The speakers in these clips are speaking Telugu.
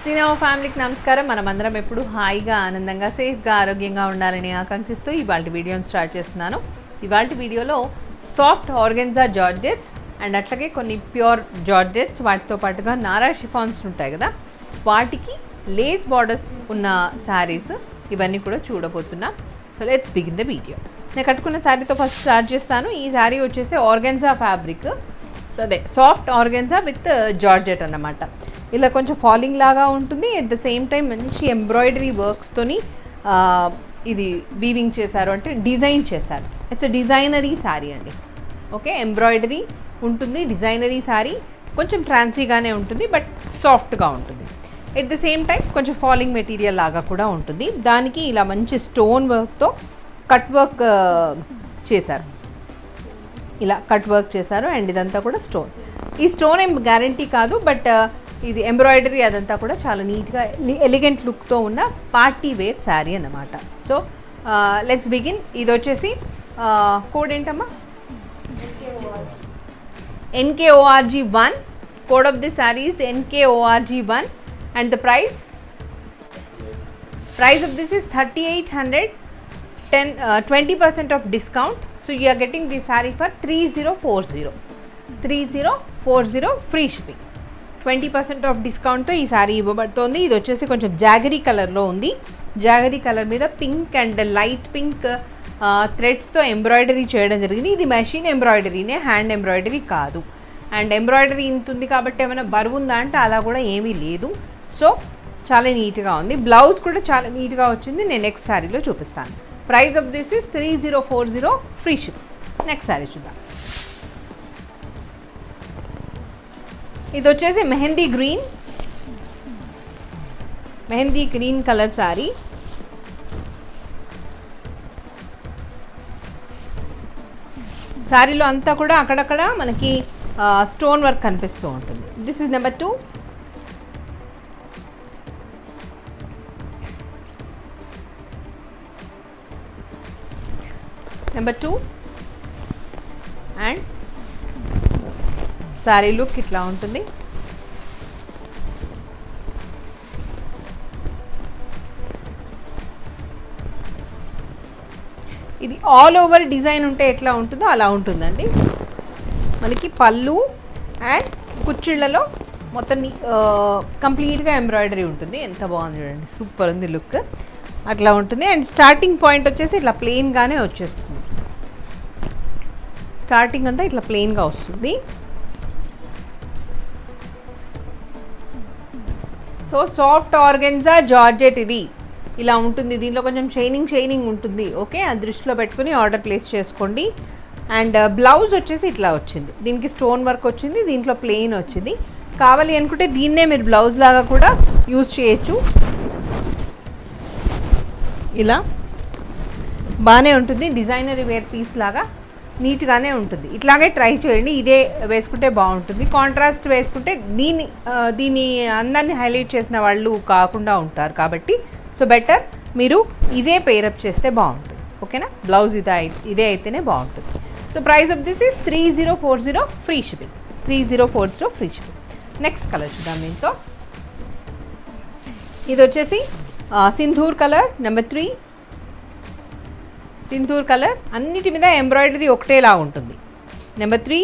శ్రీనవ ఫ్యామిలీకి నమస్కారం. మనమందరం ఎప్పుడు హాయిగా ఆనందంగా సేఫ్గా ఆరోగ్యంగా ఉండాలని ఆకాంక్షిస్తూ ఇవాళ వీడియోని స్టార్ట్ చేస్తున్నాను. ఇవాళ వీడియోలో సాఫ్ట్ ఆర్గెన్జా జార్జెట్స్ అండ్ అట్లాగే కొన్ని ప్యూర్ జార్జెట్స్ వాటితో పాటుగా నారా షిఫాన్స్ ఉంటాయి కదా, వాటికి లేస్ బార్డర్స్ ఉన్న శారీస్ ఇవన్నీ కూడా చూడబోతున్నాం. So let's begin the video. నేను కట్టుకున్న శారీతో ఫస్ట్ స్టార్ట్ చేస్తాను. ఈ శారీ వచ్చేసి ఆర్గెన్జా ఫ్యాబ్రిక్, సో అదే సాఫ్ట్ ఆర్గెన్జా విత్ జార్జెట్ అన్నమాట. ఇలా కొంచెం ఫాలింగ్ లాగా ఉంటుంది, అట్ ద సేమ్ టైం మంచి ఎంబ్రాయిడరీ వర్క్స్తోని ఇది వీవింగ్ చేశారు, అంటే డిజైన్ చేశారు. ఇట్స్ డిజైనరీ శారీ అండి. ఓకే, ఎంబ్రాయిడరీ ఉంటుంది, డిజైనరీ శారీ, కొంచెం ట్రాన్సీగానే ఉంటుంది బట్ సాఫ్ట్గా ఉంటుంది. ఎట్ ద సేమ్ టైం కొంచెం ఫాలింగ్ మెటీరియల్ లాగా కూడా ఉంటుంది. దానికి ఇలా మంచి స్టోన్ వర్క్తో కట్ వర్క్ చేశారు, ఇలా కట్ వర్క్ చేశారు. అండ్ ఇదంతా కూడా స్టోన్. ఈ స్టోన్ ఏం గ్యారంటీ కాదు, బట్ ఇది ఎంబ్రాయిడరీ అదంతా కూడా చాలా నీట్గా ఎలిగెంట్ లుక్తో ఉన్న పార్టీ వేర్ శారీ అన్నమాట. So let's begin. ఇది వచ్చేసి కోడ్ ఏంటమ్మా? NKORG1. Code of the sari is NKORG1 and the price of this is 3800. 20% of discount, so you are getting this saree for 3040 free shipping. 20% of discount తో ఈ సారీ ఇవ్వబడుతోంది. ఇది వచ్చేసి కొంచెం జాగరీ కలర్లో ఉంది. జాగరీ కలర్ మీద పింక్ అండ్ లైట్ పింక్ థ్రెడ్స్తో ఎంబ్రాయిడరీ చేయడం జరిగింది. ఇది మెషిన్ ఎంబ్రాయిడరీనే, హ్యాండ్ ఎంబ్రాయిడరీ కాదు. అండ్ ఎంబ్రాయిడరీ ఇంత ఉంది కాబట్టి ఏమైనా బరువు ఉందా అంటే అలా కూడా ఏమీ లేదు. సో చాలా నీట్గా ఉంది. బ్లౌజ్ కూడా చాలా నీట్గా వచ్చింది. నేను నెక్స్ట్ శారీలో చూపిస్తాను. Price of this is 3040 free ship. Next sari చూద్దాం. ఇది వచ్చేసి మెహందీ గ్రీన్ కలర్ శారీ. శారీలో అంతా కూడా అక్కడక్కడ మనకి స్టోన్ వర్క్ కనిపిస్తూ ఉంటుంది. This is number 2. Number 2 and sari look ఇట్లా ఉంటుంది. ఇది ఆల్ ఓవర్ డిజైన్ ఉంటే ఎట్లా ఉంటుందో అలా ఉంటుందండి. మనకి పళ్ళు అండ్ కుచ్చిళ్ళలో మొత్తం కంప్లీట్గా ఎంబ్రాయిడరీ ఉంటుంది. ఎంత బాగుంది చూడండి, సూపర్ ఉంది లుక్. అట్లా ఉంటుంది. అండ్ స్టార్టింగ్ పాయింట్ వచ్చేసి ఇట్లా ప్లెయిన్గానే వచ్చేస్తుంది. స్టార్టింగ్ అంతా ఇట్లా ప్లెయిన్గా వస్తుంది. సో సాఫ్ట్ ఆర్గెన్జా జార్జెట్ ఇది ఇలా ఉంటుంది. దీనిలో కొంచెం షైనింగ్ ఉంటుంది. ఓకే, అది దృష్టిలో పెట్టుకుని ఆర్డర్ ప్లేస్ చేసుకోండి. అండ్ బ్లౌజ్ వచ్చేసి ఇట్లా వచ్చింది. దీనికి స్టోన్ వర్క్ వచ్చింది, దీంట్లో ప్లెయిన్ వచ్చింది. కావాలి అనుకుంటే దీన్నే మీరు బ్లౌజ్ లాగా కూడా యూజ్ చేయొచ్చు. ఇలా బాగానే ఉంటుంది. డిజైనరీ వేర్ పీస్ లాగా నీట్గానే ఉంటుంది. ఇట్లాగే ట్రై చేయండి. ఇదే వేసుకుంటే బాగుంటుంది. కాంట్రాస్ట్ వేసుకుంటే దీని అందాన్ని హైలైట్ చేసిన వాళ్ళు కాకుండా ఉంటారు కాబట్టి సో బెటర్ మీరు ఇదే పేరప్ చేస్తే బాగుంటుంది. ఓకేనా, బ్లౌజ్ ఇదే అయితేనే బాగుంటుంది. So price of this is 3040 free shipping. 3040 free shipping. Next colour చూద్దాం. దీంతో ఇది వచ్చేసి Sindoor colour, number 3. Sindoor colour అన్నిటి మీద ఎంబ్రాయిడరీ ఒకటేలా ఉంటుంది. Number 3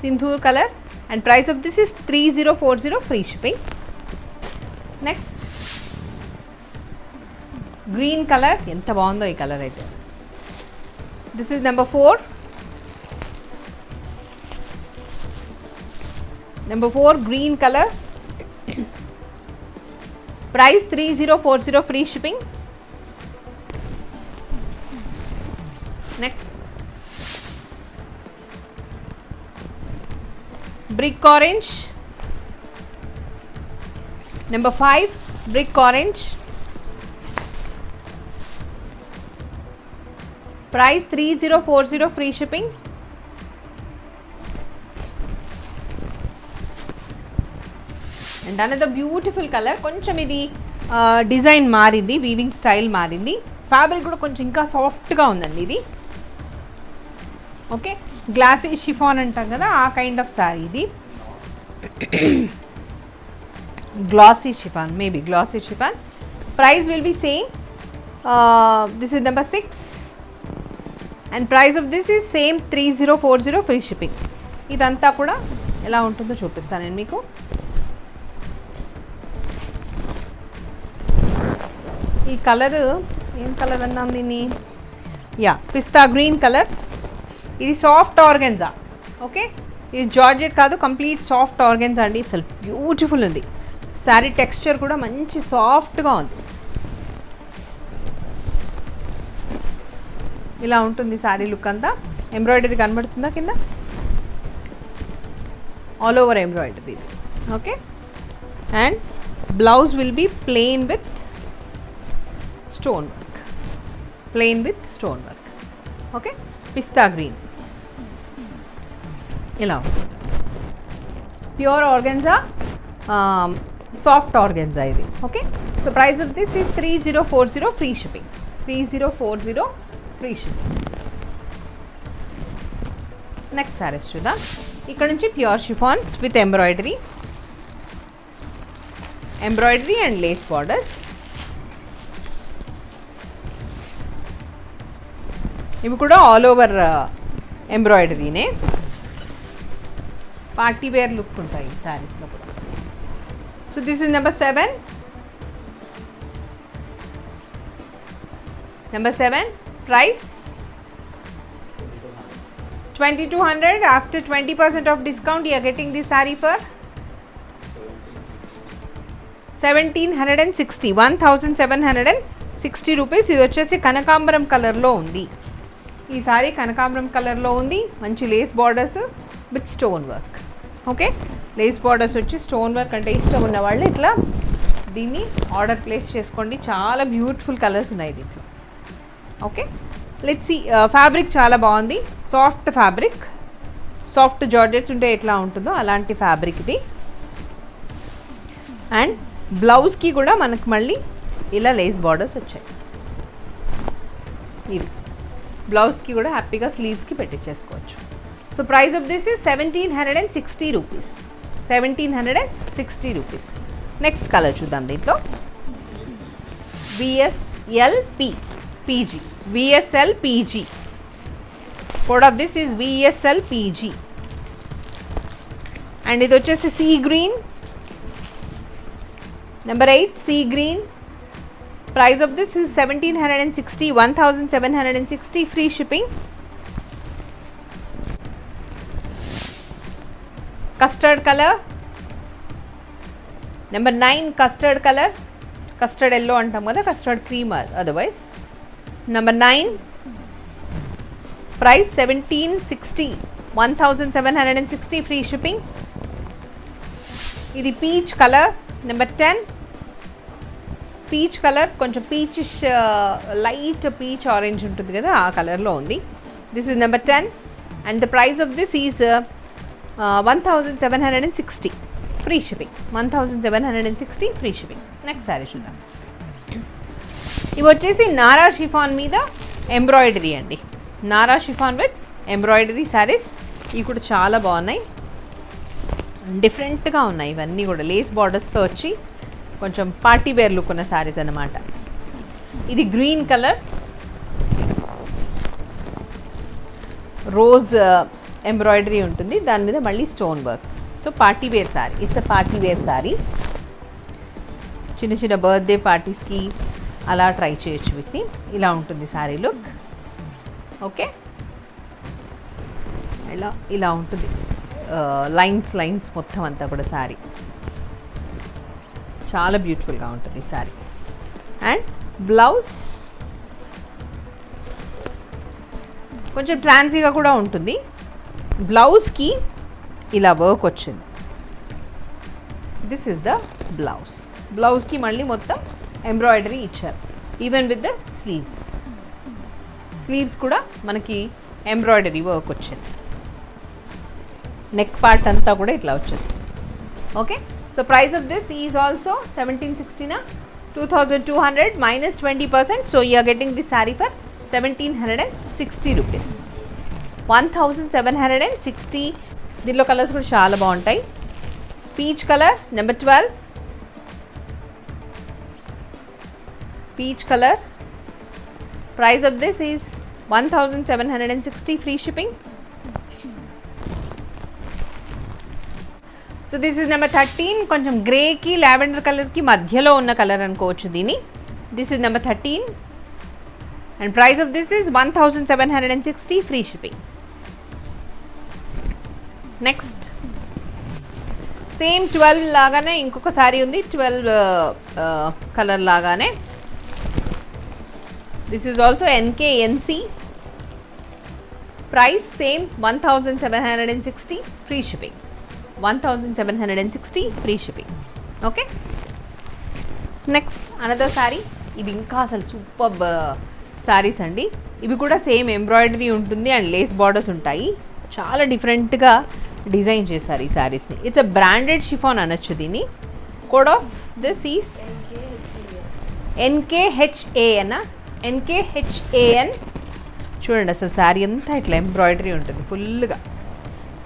Sindoor colour and price of this is 3040 free shipping. Next green colour, ఎంత బాగుందో ఈ కలర్ అయితే. This is number 4. Number 4 green colour, price 3040 free shipping. Next brick orange, number 5 brick orange, price 3040 free shipping. And another beautiful colour. కొంచెం ఇది డిజైన్ మారింది, వీవింగ్ స్టైల్ మారింది. ఫ్యాబ్రిక్ కూడా కొంచెం ఇంకా సాఫ్ట్గా ఉందండి ఇది. ఓకే, గ్లాసీ షిఫాన్ అంటాం కదా, ఆ కైండ్ ఆఫ్ శారీ ఇది. glossy chiffon, maybe glossy chiffon. Price will be same. This is number 6 and price of this is same 3040 free shipping. ఇదంతా కూడా ఎలా ఉంటుందో చూపిస్తాను నేను మీకు. ఈ కలర్ ఏం కలర్ అన్నాం దీన్ని, యా పిస్తా గ్రీన్ కలర్. ఇది సాఫ్ట్ ఆర్గెన్జా. ఓకే, ఇది జార్జెట్ కాదు, కంప్లీట్ సాఫ్ట్ ఆర్గెన్జా అండి. అసలు బ్యూటిఫుల్ ఉంది. శారీ టెక్స్చర్ కూడా మంచి సాఫ్ట్గా ఉంది. ఇలా ఉంటుంది శారీ లుక్ అంతా. ఎంబ్రాయిడరీ కనబడుతుందా కింద, all over embroidery. Okay, and blouse will be plain with stone work, plain with stone work. Okay, pista green ఇలా ప్యూర్ ఆర్గెన్జా, సాఫ్ట్ ఆర్గెన్జా ఇది. Okay, so price of this is 3040 free shipping. 3040 free shipping. Next saris చూద్దాం. ఇక్కడ నుంచి pure chiffons with embroidery and lace borders. ఇవి కూడా ఆల్ ఓవర్ ఎంబ్రాయిడరీనే. పార్టీ వేర్ లుక్ ఉంటాయి ఈ శారీస్లో కూడా. So this is number 7. Number 7 price 2200. After 20% of discount you are getting this saree for 1760, 1760 rupees. ఇది వచ్చేసి కనకాంబరం కలర్లో ఉంది. ఈ సారీ కనకాంబరం కలర్లో ఉంది. మంచి Lay's borders with stone work. Okay, Lay's borders వచ్చి స్టోన్ వర్క్ అంటే ఇష్టం ఉన్న వాళ్ళు ఇట్లా దీన్ని ఆర్డర్ ప్లేస్ చేసుకోండి. చాలా బ్యూటిఫుల్ కలర్స్ ఉన్నాయి దీంట్లో. Okay, let's see. ఫ్యాబ్రిక్ చాలా బాగుంది. సాఫ్ట్ ఫ్యాబ్రిక్, సాఫ్ట్ జార్జెట్స్ ఉంటే ఎట్లా ఉంటుందో అలాంటి ఫ్యాబ్రిక్ ఇది. అండ్ బ్లౌజ్కి కూడా మనకు మళ్ళీ ఇలా లేస్ బార్డర్స్ వచ్చాయి. ఇది బ్లౌజ్కి కూడా హ్యాపీగా స్లీవ్స్కి పెట్టించేసుకోవచ్చు. So price of this is 1760 rupees. 1760 rupees. Next colour చూద్దాం. దీంట్లో VSL PG. Code of this is VSL PG. And ఇది వచ్చేసి sea green. Number 8 sea green. Price of this is 1760, 1760 free shipping. Custard colour. Number 9 custard colour. Custard yellow అంటాం కదా, custard cream otherwise. Number 9 price 1760, 1760 free shipping. ఇది peach colour. Number 10 peach colour, కొంచెం పీచిష్ లైట్ పీచ్ ఆరెంజ్ ఉంటుంది కదా, ఆ కలర్లో ఉంది. This is number 10 and the price of this is 1760 free shipping. 1760 free shipping. Next sari చూద్దాం. ఇవి వచ్చేసి నారా షిఫాన్ మీద ఎంబ్రాయిడరీ అండి. Nara chiffon with embroidery saris. ఇవి కూడా చాలా బాగున్నాయి, డిఫరెంట్గా ఉన్నాయి. ఇవన్నీ కూడా లేస్ బార్డర్స్తో వచ్చి కొంచెం పార్టీ వేర్ లుక్ ఉన్న శారీస్ అన్నమాట. ఇది గ్రీన్ కలర్, రోజ్ ఎంబ్రాయిడరీ ఉంటుంది, దాని మీద మళ్ళీ stone work. So party wear sari, it's a party wear sari. చిన్న చిన్న బర్త్డే పార్టీస్కి అలా ట్రై చేయొచ్చు వీటిని. ఇలా ఉంటుంది శారీ లుక్. ఓకే, ఇలా ఉంటుంది. లైన్స్ మొత్తం అంతా కూడా శారీ చాలా బ్యూటిఫుల్గా ఉంటుంది శారీ. అండ్ బ్లౌజ్ కొంచెం ట్రాన్సీగా కూడా ఉంటుంది. బ్లౌజ్కి ఇలా వర్క్ వచ్చింది. This is the blouse. బ్లౌజ్కి మళ్ళీ మొత్తం ఎంబ్రాయిడరీ ఇచ్చారు, ఈవెన్ విత్ ద స్లీవ్స్ కూడా మనకి ఎంబ్రాయిడరీ వర్క్ వచ్చింది. నెక్ పార్ట్ అంతా కూడా ఇట్లా వచ్చేస్తుంది. Okay, so price of this is also 1760, 2200 minus 20%. So you are getting this sari for 1760 rupees. 1760. దీనిలో కలర్స్ కూడా చాలా బాగుంటాయి. Peach colour number 12, peach color. Price of this is 1760 free shipping. So this is number 13. కొంచెం గ్రే కి లావెండర్ కలర్ కి మధ్యలో ఉన్న కలర్ అనుకోవచ్చు దీని. This is number 13 and price of this is 1760 free shipping. Next same 12 లాగానే ఇంకొక సారీ ఉంది, 12 కలర్ లాగానే. This is also NKNC. Price same 1760 free shipping. 1760 free shipping. Okay, next another sorry. ఇవి ఇంకా అసలు సూపర్ సారీస్ అండి. ఇవి కూడా సేమ్ ఎంబ్రాయిడరీ ఉంటుంది అండ్ లేస్ బార్డర్స్ ఉంటాయి. చాలా డిఫరెంట్గా డిజైన్ చేశారు ఈ శారీస్ని. ఇట్స్ అ బ్రాండెడ్ షిఫాన్ అనొచ్చు దీన్ని. Code of this is NKHAN. NKHAN. చూడండి అసలు శారీ అంతా ఇట్లా ఎంబ్రాయిడరీ ఉంటుంది ఫుల్గా.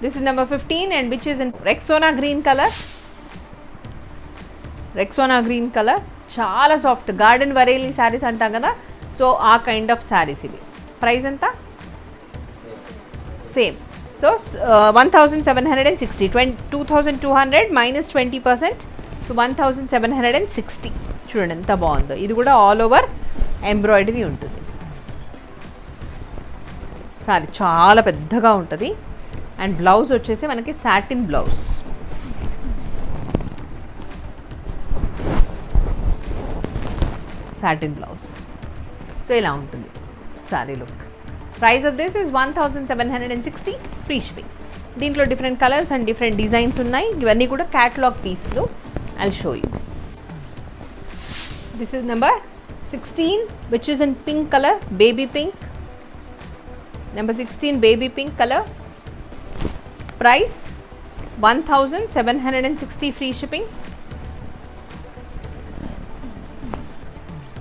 This is number 15 and which is in Rexona green colour. Rexona green colour చాలా సాఫ్ట్ గార్డెన్ వరేలీ శారీస్ అంటాం కదా, సో ఆ కైండ్ ఆఫ్ శారీస్ ఇవి. ప్రైస్ ఎంత? సేమ్. సో 1760. 2200 మైనస్ 20%. సో 1760. చూడండి ఎంత బాగుందో. ఇది కూడా ఆల్ ఓవర్ ఎంబ్రాయిడరీ ఉంటుంది. సారీ చాలా పెద్దగా ఉంటుంది అండ్ బ్లౌజ్ వచ్చేసి మనకి satin blouse. Satin blouse. So ఇలా ఉంటుంది sari look. Price of this is 1760 free shipping. దీంట్లో different colours and different designs ఉన్నాయి. ఇవన్నీ కూడా క్యాటలాగ్ పీస్లు. I'll show you. This is number 16 which is in pink colour, baby pink. Number 16 baby pink colour. Price 1760 free shipping.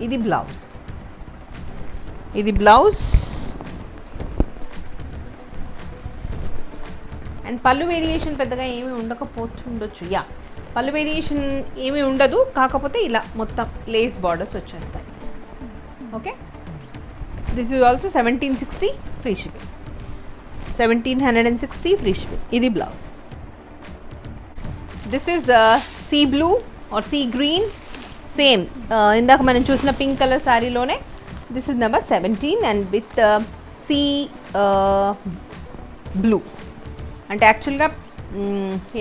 ఇది బ్లౌజ్. ఇది బ్లౌజ్ అండ్ పళ్ళు వేరియేషన్ పెద్దగా ఏమీ ఉండకపోతుండొచ్చు. యా, పళ్ళు వేరియేషన్ ఏమీ ఉండదు, కాకపోతే ఇలా మొత్తం లేస్ బార్డర్స్ వచ్చేస్తాయి. Okay, this is also 1760 free shipping. 1760 free shipping. ఇది blouse. This is sea blue or sea green. Same ఇందాక మనం చూసిన పింక్ కలర్ శారీలోనే this is number 17 and with sea blue. అంటే యాక్చువల్గా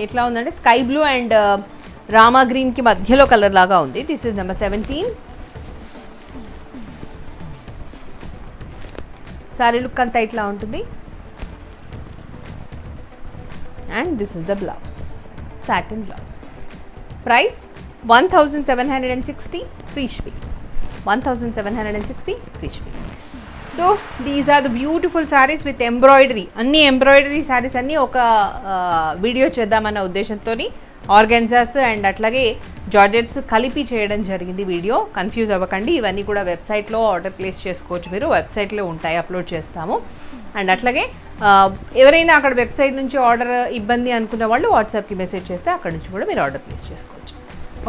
ఎట్లా ఉందంటే స్కై బ్లూ అండ్ రామా గ్రీన్కి మధ్యలో కలర్ లాగా ఉంది. This is number 17. Sari look అంతా ఇట్లా ఉంటుంది and this is the blouse, satin blouse. Price 1760 free shipping. 1760 free shipping. So these are the beautiful saris with embroidery. అన్ని ఎంబ్రాయిడరీ శారీస్ అన్నీ ఒక వీడియో చేద్దామన్న ఉద్దేశంతో ఆర్గాన్జాస్ అండ్ అట్లాగే జార్జెట్స్ కలిపి చేయడం జరిగింది వీడియో. కన్ఫ్యూజ్ అవ్వకండి, ఇవన్నీ కూడా వెబ్సైట్లో ఆర్డర్ ప్లేస్ చేసుకోవచ్చు. మీరు వెబ్సైట్లో ఉంటాయి, అప్లోడ్ చేస్తాము. అండ్ అట్లాగే ఎవరైనా అక్కడ వెబ్సైట్ నుంచి ఆర్డర్ ఇబ్బంది అనుకున్న వాళ్ళు వాట్సాప్కి మెసేజ్ చేస్తే అక్కడ నుంచి కూడా మీరు ఆర్డర్ ప్లేస్ చేసుకోవచ్చు.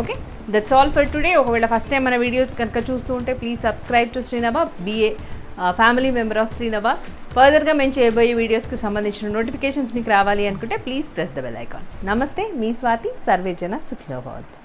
Okay, that's all for today. ఒకవేళ ఫస్ట్ టైం మన వీడియో కనుక చూస్తూ ఉంటే please subscribe to Srinava, be a family member of Srinava. ఫర్దర్గా మేము చేయబోయే వీడియోస్కి సంబంధించిన నోటిఫికేషన్స్ మీకు రావాలి అనుకుంటే please press the bell icon. నమస్తే, మీ స్వాతి. సర్వే జన సుఖినో భవంతు.